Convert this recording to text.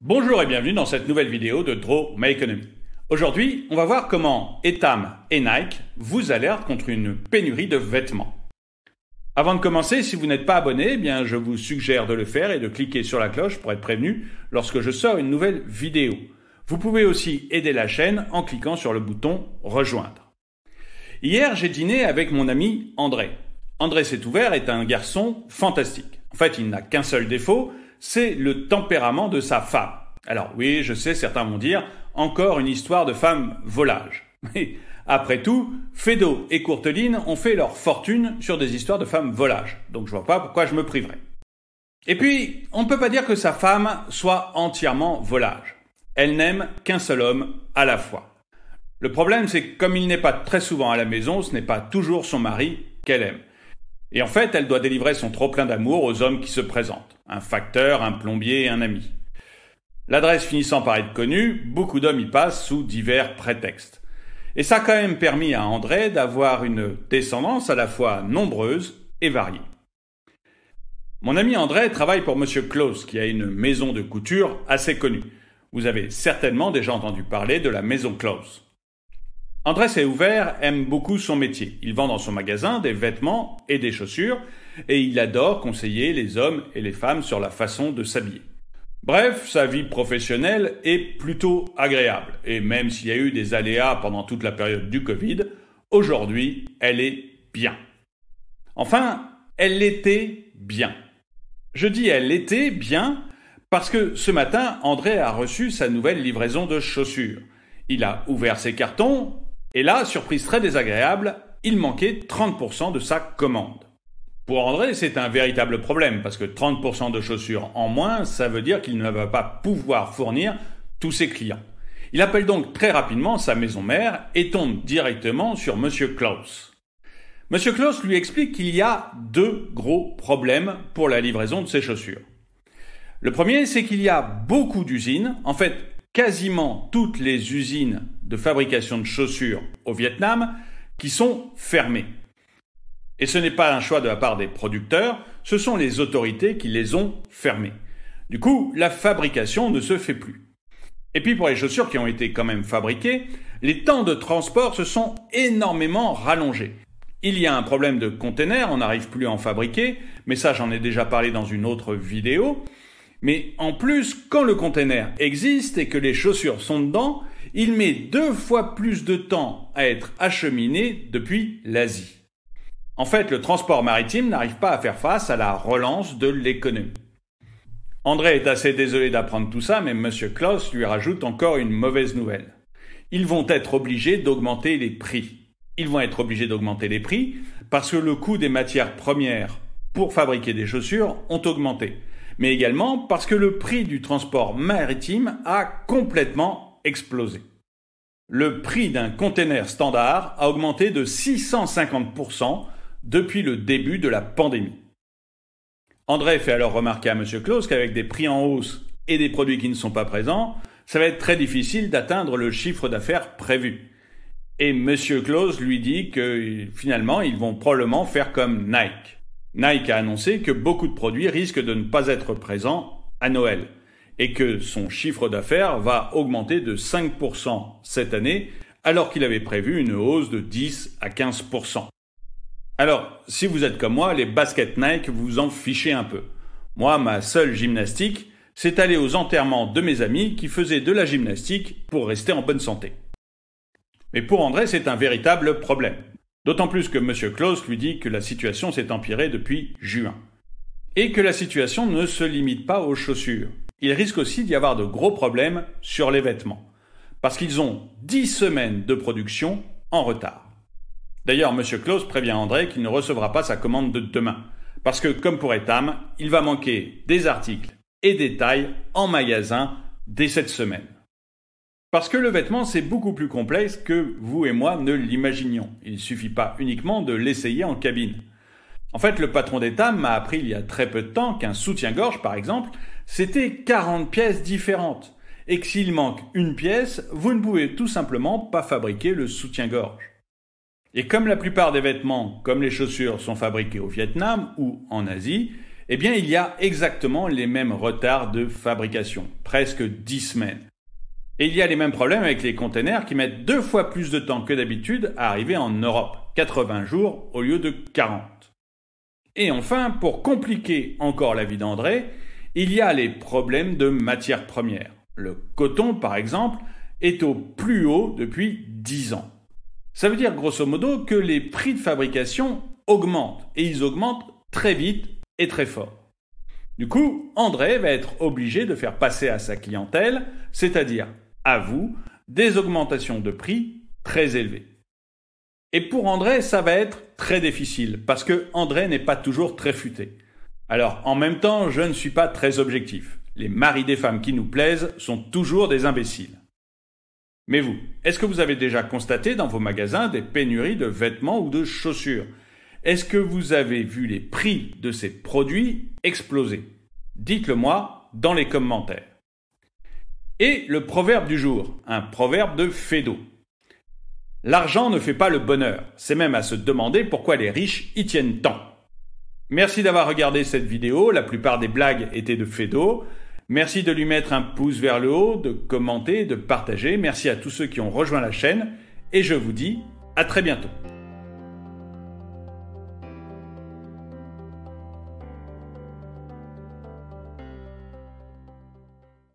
Bonjour et bienvenue dans cette nouvelle vidéo de Draw My Economy. Aujourd'hui, on va voir comment Etam et Nike vous alertent contre une pénurie de vêtements. Avant de commencer, si vous n'êtes pas abonné, je vous suggère de le faire et de cliquer sur la cloche pour être prévenu lorsque je sors une nouvelle vidéo. Vous pouvez aussi aider la chaîne en cliquant sur le bouton Rejoindre. Hier, j'ai dîné avec mon ami André. André s'est ouvert est un garçon fantastique. En fait, il n'a qu'un seul défaut, c'est le tempérament de sa femme. Alors oui, je sais, certains vont dire, encore une histoire de femme volage. Mais après tout, Fédo et Courteline ont fait leur fortune sur des histoires de femmes volages. Donc je vois pas pourquoi je me priverais. Et puis, on ne peut pas dire que sa femme soit entièrement volage. Elle n'aime qu'un seul homme à la fois. Le problème, c'est que comme il n'est pas très souvent à la maison, ce n'est pas toujours son mari qu'elle aime. Et en fait, elle doit délivrer son trop-plein d'amour aux hommes qui se présentent. Un facteur, un plombier et un ami. L'adresse finissant par être connue, beaucoup d'hommes y passent sous divers prétextes. Et ça a quand même permis à André d'avoir une descendance à la fois nombreuse et variée. Mon ami André travaille pour Monsieur Claus, qui a une maison de couture assez connue. Vous avez certainement déjà entendu parler de la maison Claus. André s'est ouvert, aime beaucoup son métier. Il vend dans son magasin des vêtements et des chaussures, et il adore conseiller les hommes et les femmes sur la façon de s'habiller. Bref, sa vie professionnelle est plutôt agréable, et même s'il y a eu des aléas pendant toute la période du Covid, aujourd'hui, elle est bien. Enfin, elle l'était bien. Je dis elle l'était bien parce que ce matin, André a reçu sa nouvelle livraison de chaussures. Il a ouvert ses cartons, et là, surprise très désagréable, il manquait 30% de sa commande. Pour André, c'est un véritable problème, parce que 30% de chaussures en moins, ça veut dire qu'il ne va pas pouvoir fournir tous ses clients. Il appelle donc très rapidement sa maison mère et tombe directement sur Monsieur Claus. Monsieur Claus lui explique qu'il y a deux gros problèmes pour la livraison de ses chaussures. Le premier, c'est qu'il y a beaucoup d'usines, en fait, quasiment toutes les usines de fabrication de chaussures au Vietnam qui sont fermées. Et ce n'est pas un choix de la part des producteurs, ce sont les autorités qui les ont fermées. Du coup, la fabrication ne se fait plus. Et puis pour les chaussures qui ont été quand même fabriquées, les temps de transport se sont énormément rallongés. Il y a un problème de containers, on n'arrive plus à en fabriquer, mais ça j'en ai déjà parlé dans une autre vidéo. Mais en plus, quand le container existe et que les chaussures sont dedans, il met 2 fois plus de temps à être acheminé depuis l'Asie. En fait, le transport maritime n'arrive pas à faire face à la relance de l'économie. André est assez désolé d'apprendre tout ça, mais Monsieur Claus lui rajoute encore une mauvaise nouvelle. Ils vont être obligés d'augmenter les prix. Ils vont être obligés d'augmenter les prix parce que le coût des matières premières pour fabriquer des chaussures ont augmenté. Mais également parce que le prix du transport maritime a complètement explosé. Le prix d'un container standard a augmenté de 650% depuis le début de la pandémie. André fait alors remarquer à Monsieur Claus qu'avec des prix en hausse et des produits qui ne sont pas présents, ça va être très difficile d'atteindre le chiffre d'affaires prévu. Et Monsieur Claus lui dit que finalement, ils vont probablement faire comme Nike. Nike a annoncé que beaucoup de produits risquent de ne pas être présents à Noël et que son chiffre d'affaires va augmenter de 5% cette année alors qu'il avait prévu une hausse de 10 à 15%. Alors, si vous êtes comme moi, les baskets Nike, vous en fichez un peu. Moi, ma seule gymnastique, c'est aller aux enterrements de mes amis qui faisaient de la gymnastique pour rester en bonne santé. Mais pour André, c'est un véritable problème. D'autant plus que Monsieur Claus lui dit que la situation s'est empirée depuis juin. Et que la situation ne se limite pas aux chaussures. Il risque aussi d'y avoir de gros problèmes sur les vêtements. Parce qu'ils ont 10 semaines de production en retard. D'ailleurs, Monsieur Claus prévient André qu'il ne recevra pas sa commande de demain. Parce que, comme pour Etam, il va manquer des articles et des tailles en magasin dès cette semaine. Parce que le vêtement, c'est beaucoup plus complexe que vous et moi ne l'imaginions. Il ne suffit pas uniquement de l'essayer en cabine. En fait, le patron d'Etam m'a appris il y a très peu de temps qu'un soutien-gorge, par exemple, c'était 40 pièces différentes. Et que s'il manque une pièce, vous ne pouvez tout simplement pas fabriquer le soutien-gorge. Et comme la plupart des vêtements, comme les chaussures, sont fabriqués au Vietnam ou en Asie, Eh bien, il y a exactement les mêmes retards de fabrication, presque 10 semaines. Et il y a les mêmes problèmes avec les containers qui mettent 2 fois plus de temps que d'habitude à arriver en Europe, 80 jours au lieu de 40. Et enfin, pour compliquer encore la vie d'André, il y a les problèmes de matières premières. Le coton, par exemple, est au plus haut depuis 10 ans. Ça veut dire grosso modo que les prix de fabrication augmentent, et ils augmentent très vite et très fort. Du coup, André va être obligé de faire passer à sa clientèle, c'est-à-dire à vous, des augmentations de prix très élevées. Et pour André, ça va être très difficile, parce que André n'est pas toujours très futé. Alors, en même temps, je ne suis pas très objectif. Les maris des femmes qui nous plaisent sont toujours des imbéciles. Mais vous, est-ce que vous avez déjà constaté dans vos magasins des pénuries de vêtements ou de chaussures ? Est-ce que vous avez vu les prix de ces produits exploser ? Dites-le moi dans les commentaires. Et le proverbe du jour, un proverbe de Fédo. L'argent ne fait pas le bonheur, c'est même à se demander pourquoi les riches y tiennent tant. Merci d'avoir regardé cette vidéo, la plupart des blagues étaient de Fédo. Merci de lui mettre un pouce vers le haut, de commenter, de partager. Merci à tous ceux qui ont rejoint la chaîne et je vous dis à très bientôt.